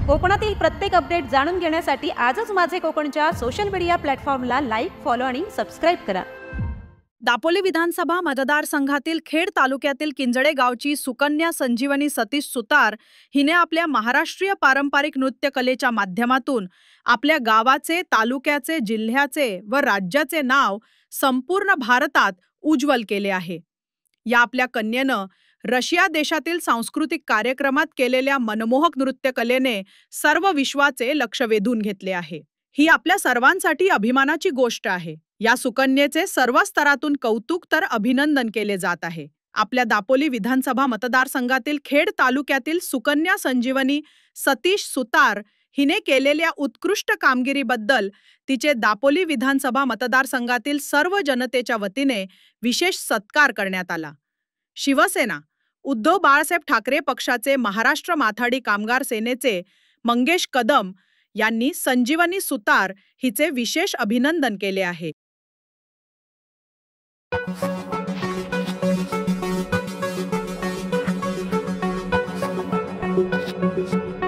कोकणातील प्रत्येक अपडेट जाणून घेण्यासाठी आजच माझे कोकणच्या सोशल मीडिया प्लॅटफॉर्मला लाईक, फॉलो आणि सबस्क्राईब करा। दापोली विधानसभा मतदारसंघातील खेड तालुक्यातील किंजडे गावची सुकन्या संजीवनी सतीश सुतार हिने आपल्या महाराष्ट्रीय पारंपरिक नृत्य कलेच्या माध्यमातून आपल्या गावाचे, तालुक्याचे, जिल्ह्याचे व राज्याचे नाव संपूर्ण भारतात उज्ज्वल केले आहे। या आपल्या कन्येनं रशिया देशातील सांस्कृतिक कार्यक्रमात केलेल्या मनमोहक नृत्य कलेने सर्व विश्वाचे लक्ष वेधून घेतले आहे। ही आपल्या सर्वांसाठी अभिमानाची गोष्ट आहे। या सुकन्येचे सर्व स्तरातून कौतुक तर अभिनंदन केले जात आहे। आपल्या दापोली विधानसभा मतदारसंघातील खेड तालुक्यातील सुकन्या संजीवनी सतीश सुतार हिने केलेल्या उत्कृष्ट कामगिरीबद्दल तिचे दापोली विधानसभा मतदारसंघातील सर्व जनतेच्या वतीने विशेष सत्कार करण्यात आला। शिवसेना उद्धव बाळासाहेब ठाकरे पक्षाचे महाराष्ट्र माथाडी कामगार सेनेचे मंगेश कदम यांनी संजीवनी सुतार हिचे विशेष अभिनंदन केले आहे। Thank you.